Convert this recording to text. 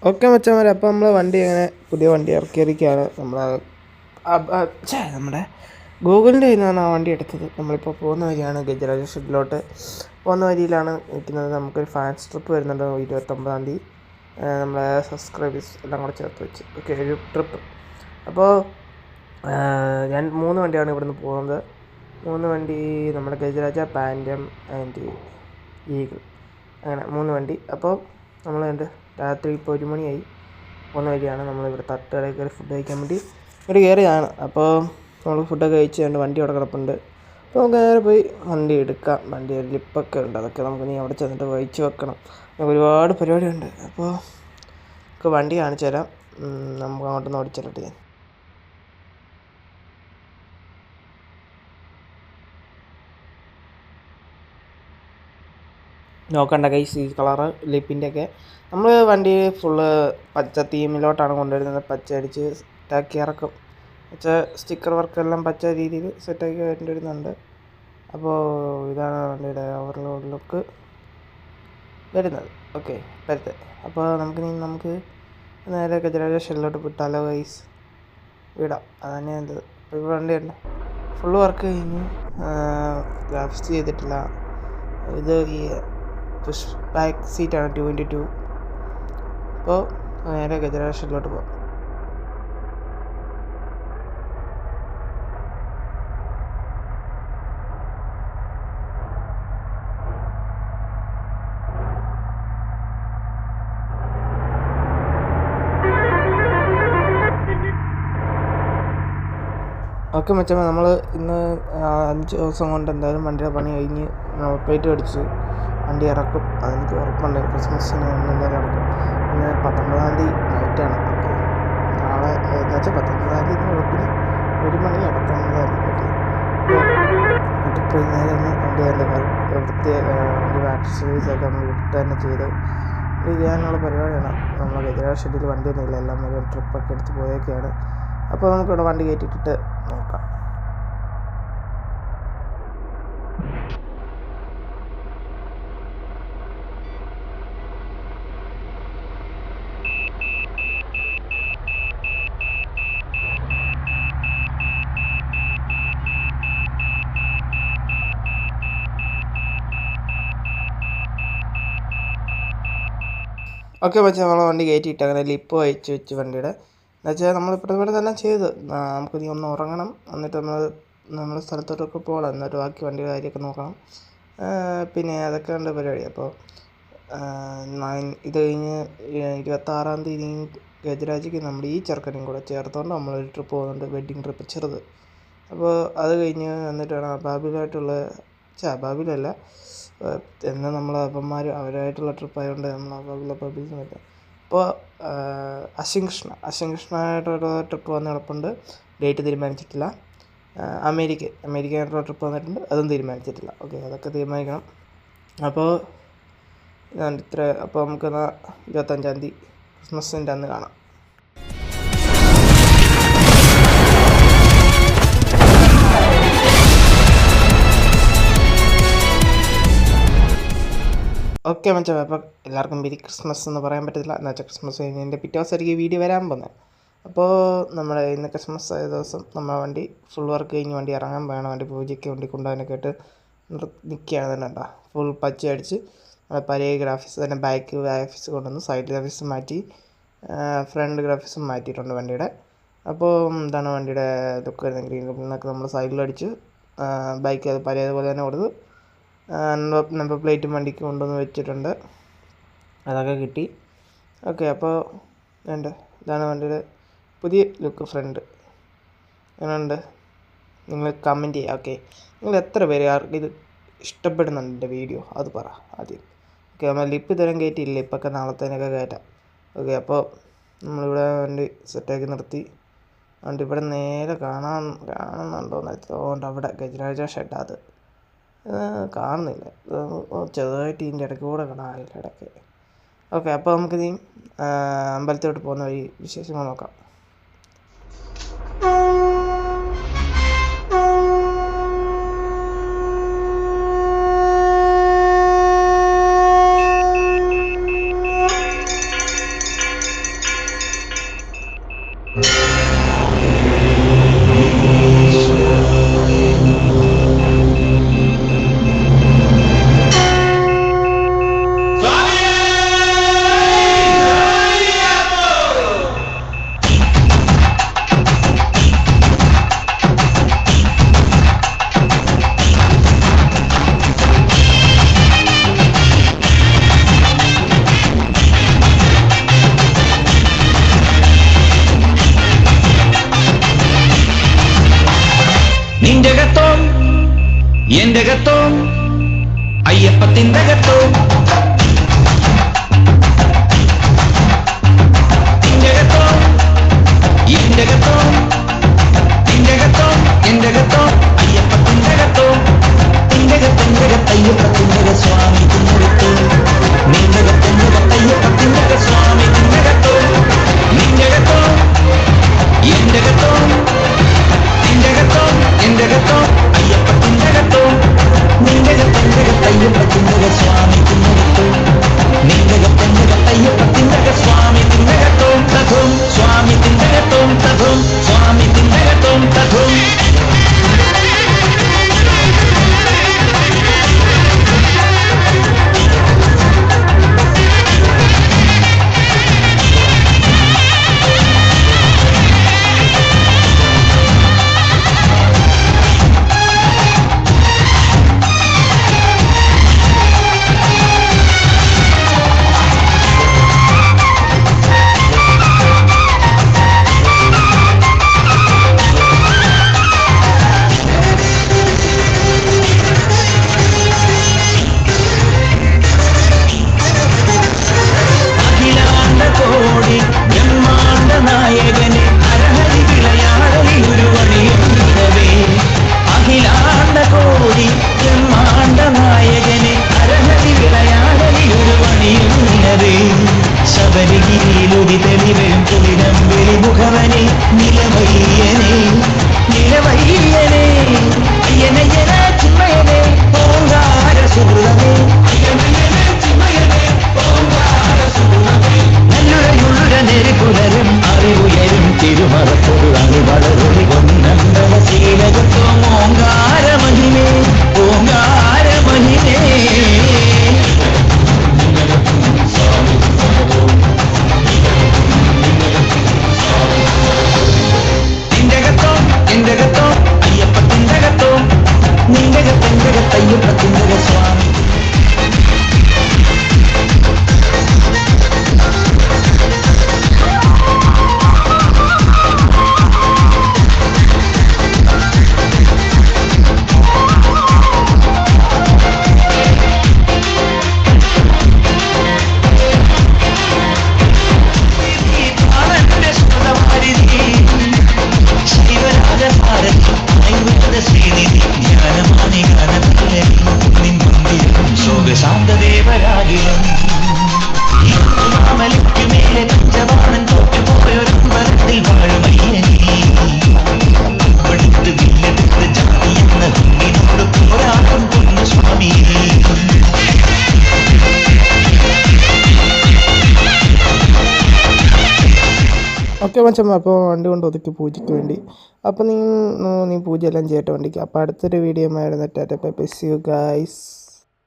Okay മച്ചന്മാരെ, അപ്പോൾ നമ്മൾ വണ്ടി അങ്ങനെ പുതിയ വണ്ടി ഇറക്കിയിരിക്കുകയാണ്. നമ്മുടെ ഗൂഗിളിൻ്റെ കയ്യിൽ നിന്നാണ് ആ വണ്ടി എടുത്തത്. നമ്മളിപ്പോൾ പോകുന്ന വഴിയാണ്, ഗജരാജ ഷെഡിലോട്ട് പോകുന്ന വഴിയിലാണ് നിൽക്കുന്നത്. നമുക്കൊരു ഫാൻസ് ട്രിപ്പ് വരുന്നുണ്ട് 29-ാം തീയതി. നമ്മളെ സബ്സ്ക്രൈബേഴ്സ് എല്ലാം കൂടെ ചേർത്ത് വെച്ച് ഒരു ട്രിപ്പ്. അപ്പോൾ ഞാൻ 3 വണ്ടിയാണ് ഇവിടുന്ന് പോകുന്നത്. 3 വണ്ടി നമ്മുടെ ഗജരാജ, പാൻറ്റം ആൻഡ് ഈഗിൾ, അങ്ങനെ 3 വണ്ടി. അപ്പോൾ നമ്മൾ രാത്രി ഇപ്പോൾ 1 മണിയായി പോകുന്ന വഴിയാണ്. നമ്മളിവിടെ തട്ടുകടയിൽ കയറി ഫുഡ് കഴിക്കാൻ വേണ്ടി ഇവിടെ കയറിയാണ്. അപ്പോൾ നമ്മൾ ഫുഡൊക്കെ കഴിച്ച് വണ്ടി അവിടെ കിടപ്പുണ്ട്. അപ്പോൾ നമുക്ക് നേരെ പോയി വണ്ടി എടുക്കാം. വണ്ടി ലിപ്പൊക്കെ ഉണ്ട്, അതൊക്കെ നമുക്ക് നീ അവിടെ ചെന്നിട്ട് വഹിച്ച് വെക്കണം. ഒരുപാട് പരിപാടിയുണ്ട്. അപ്പോൾ നമുക്ക് വണ്ടി കാണിച്ചു തരാം. നമുക്ക് അങ്ങോട്ടൊന്ന് ഓടിച്ചിട്ട് ഞാൻ നോക്കണ്ട കൈസ്. ഈ കളറ് ലിപ്പിൻ്റെയൊക്കെ നമ്മൾ വണ്ടി ഫുള്ള് പച്ച തീമിലോട്ടാണ് കൊണ്ടുവരുന്നത്. പച്ച അടിച്ച് സെറ്റാക്കി ഇറക്കും. സ്റ്റിക്കർ വർക്കെല്ലാം പച്ച രീതിയിൽ സെറ്റാക്കി വരുന്നുണ്ട്. അപ്പോൾ ഇതാണ് വണ്ടിയുടെ ഓവറോൾ ലുക്ക് വരുന്നത്. ഓക്കെ വരട്ടെ. അപ്പോൾ നമുക്ക് നേരെ ഗജരാജ ഷെഡിലോട്ട് വിട്ടാലോ ഗൈസ്? വിടാം, അത് നല്ലത്. അപ്പോൾ ഈ വണ്ടിയുണ്ട് ഫുള്ള് വർക്ക് കഴിഞ്ഞു, ഗ്രാഫിക്സ് ചെയ്തിട്ടില്ല. ഇത് ഈ പുഷ് ബാക്ക് സീറ്റാണ് 2x2. അപ്പോൾ നേരെ ഗജരാജ ഷെഡിലോട്ട് പോകാം. ഓക്കെ മച്ചമ്മ, നമ്മൾ ഇന്ന് 5 ദിവസം കൊണ്ട് എന്തായാലും വണ്ടിയുടെ പണി കഴിഞ്ഞ് പ്ലേറ്റ് അടിച്ച് വണ്ടി ഇറക്കും. അതെനിക്ക് ഉറപ്പുണ്ട്. ക്രിസ്മസിന് എന്തായാലും ഇറക്കും. ഇന്ന് 19-ാം തീയതി നൈറ്റാണ്. ഓക്കെ, നാളെ എന്നുവെച്ചാൽ 19-ാം തീയതി വെളുപ്പിന് 1 മണിയാണ് 19-ാം തീയതി. ഓക്കെ, ഇപ്പോൾ നേരെ ഒന്ന് വണ്ടി വണ്ടി ബാറ്ററി സർവീസൊക്കെ നമ്മൾ വീട്ടിൽ തന്നെ ചെയ്ത് ഇത് ചെയ്യാനുള്ള പരിപാടിയാണ്. നമ്മൾ ഗജരാജ ഷെഡിൽ വണ്ടിയൊന്നുമില്ല, എല്ലാം ഒരു ട്രിപ്പൊക്കെ എടുത്ത് പോയൊക്കെയാണ്. അപ്പോൾ നമുക്കിവിടെ വണ്ടി കയറ്റിയിട്ടിട്ട് നോക്കാം. ഓക്കെ മച്ചാ, നമ്മൾ വണ്ടി കയറ്റിയിട്ട് അങ്ങനെ ലിപ്പ് വെച്ച് വണ്ടിയുടെ എന്നുവെച്ചാൽ നമ്മളിപ്പോൾ തന്നെ ചെയ്ത് നമുക്ക് നീ ഒന്ന് ഉറങ്ങണം. എന്നിട്ട് നമ്മൾ സ്ഥലത്തോട്ടൊക്കെ പോകണം. എന്നിട്ട് ബാക്കി വണ്ടിയുടെ കാര്യമൊക്കെ നോക്കണം. പിന്നെ അതൊക്കെ ഉണ്ട് പരിപാടി. അപ്പോൾ ഇത് കഴിഞ്ഞ് 26-ാം തീയതി ഗജരാജിക്ക് നമ്മൾ ഈ ചെറുക്കനും കൂടെ ചേർത്തുകൊണ്ട് നമ്മളൊരു ട്രിപ്പ് പോകുന്നുണ്ട്, വെഡ്ഡിങ് ട്രിപ്പ് ചെറുത്. അപ്പോൾ അത് കഴിഞ്ഞ് എന്നിട്ടാണ് അബാബിലായിട്ടുള്ള അബാബിലല്ല എന്നാൽ നമ്മൾ അപ്പന്മാർ അവരായിട്ടുള്ള ട്രിപ്പായതുകൊണ്ട് നമ്മൾ അബാബിൽ പറ്റും. അപ്പോൾ അശ്വിൻകൃഷ്ണനായിട്ടുള്ള ട്രിപ്പ് വന്ന് കിടപ്പുണ്ട്. ഡേറ്റ് തീരുമാനിച്ചിട്ടില്ല. അമേരിക്കനായിട്ടുള്ള ട്രിപ്പ് വന്നിട്ടുണ്ട്, അതും തീരുമാനിച്ചിട്ടില്ല. ഓക്കെ, അതൊക്കെ തീരുമാനിക്കണം. അപ്പോൾ അപ്പോൾ നമുക്കെന്നാൽ 25-ാം തീയതി ക്രിസ്മസിൻ്റെ അന്ന് കാണാം. ഓക്കെ മച്ചാ, അപ്പോൾ എല്ലാവർക്കും മെരി ക്രിസ്മസ് എന്ന് പറയാൻ പറ്റത്തില്ല. എന്നുവെച്ചാൽ ക്രിസ്മസ് കഴിഞ്ഞ് എൻ്റെ പിറ്റേ ദിവസമായിരിക്കും വീഡിയോ വരാൻ പോകുന്നത്. അപ്പോൾ നമ്മുടെ ഇന്ന് ക്രിസ്മസ് ആയ ദിവസം നമ്മുടെ വണ്ടി ഫുൾ വർക്ക് കഴിഞ്ഞ് വണ്ടി ഇറങ്ങാൻ വേണം. വണ്ടി പൂജയ്ക്ക് വണ്ടി കൊണ്ടുപോകാനൊക്കെ ആയിട്ട് നിൽക്കുകയാണ് തന്നെ കേട്ടോ. ഫുൾ പച്ച അടിച്ച് പഴയ ഗ്രാഫിക്സ് തന്നെ ബാക്ക് ഗ്രാഫിക്സ് കൊണ്ടുവന്ന് സൈഡ് ഗ്രാഫിക്സ് മാറ്റി ഫ്രണ്ട് ഗ്രാഫിക്സും മാറ്റിയിട്ടുണ്ട് വണ്ടിയുടെ. അപ്പോൾ എന്താണ് വണ്ടിയുടെ ലുക്ക് വരുന്നത്, ഗ്രീൻ കളറിനൊക്കെ നമ്മൾ സൈഡിലടിച്ച് ബൈക്ക് അത് പഴയതുപോലെ തന്നെ കൊടുത്ത് നമ്പർ പ്ലേറ്റും വണ്ടിക്ക് കൊണ്ടുവന്ന് വെച്ചിട്ടുണ്ട്. അതൊക്കെ കിട്ടി. ഓക്കെ, അപ്പോൾ ഇതാണ് വണ്ടിയുടെ പുതിയ ലുക്ക് ഫ്രണ്ട്. എങ്ങനെയുണ്ട് നിങ്ങൾ കമൻറ്റ് ചെയ്യുക. ഓക്കെ, നിങ്ങൾ എത്ര പേര് ഇത് ഇഷ്ടപ്പെടുന്നുണ്ട് എൻ്റെ വീഡിയോ അത് പറ ആദ്യം. ഓക്കെ, നമ്മൾ ലിപ്പ് ഇതുവരെ കയറ്റിയില്ല, ലിപ്പൊക്കെ നാളത്തേനൊക്കെ കയറ്റാം. ഓക്കെ, അപ്പോൾ നമ്മളിവിടെ വണ്ടി സെറ്റാക്കി നിർത്തി. അതുകൊണ്ട് ഇവിടെ നേരെ കാണുന്നുണ്ടോയെന്ന് അതുകൊണ്ട് അവിടെ ഗജരാജ ഷെഡ് അത് കാണുന്നില്ല, ചെറുതായിട്ട് ഇതിൻ്റെ ഇടയ്ക്ക് കൂടെ കാണാനില്ല ഇടയ്ക്ക്. ഓക്കെ, അപ്പോൾ നമുക്ക് നീ അമ്പലത്തിലോട്ട് പോകുന്ന വഴി വിശേഷങ്ങൾ നോക്കാം. തിന്തകത്തോ തിന്തകത്തോ എന്റകത്തോ തിന്തകത്തോ എന്റകത്തോ അയ്യപ്പ തിന്തകത്തോ തിന്തകത്തയ്യപ്പ തിന്തക സ്വാമി തിന്തകത്തോ നീന്തകത്തയ്യപ്പ തിന്തക സ്വാമി തിന്തകത്തോ നിന്തകത്തോ എന്റകത്തോ തിന്തകത്തോ എന്റകത്തോ അയ്യപ്പ തിന്തകത്തോ നീന്തകത്തയ്യപ്പ തിന്തക സ്വാമി തിന്തകത്തോ നീന്തകത്തയ്യപ്പ തിന്തക സ്വാമി തിന്തകത്തോ തഥും സ്വാമി തിന്തകത്തോ തഥും സ്വാമി തിന്തകത്തോ തഥും ഓക്കെ മച്ചമ്മ, അപ്പോൾ വണ്ടി കൊണ്ട് ഒതുക്കി പൂജയ്ക്ക് വേണ്ടി. അപ്പോൾ നീ പൂജയെല്ലാം ചെയ്യട്ടെ വണ്ടിക്ക്. അപ്പോൾ അടുത്തൊരു വീഡിയോ ആയിരുന്നു. Tata bye bye, see you guys.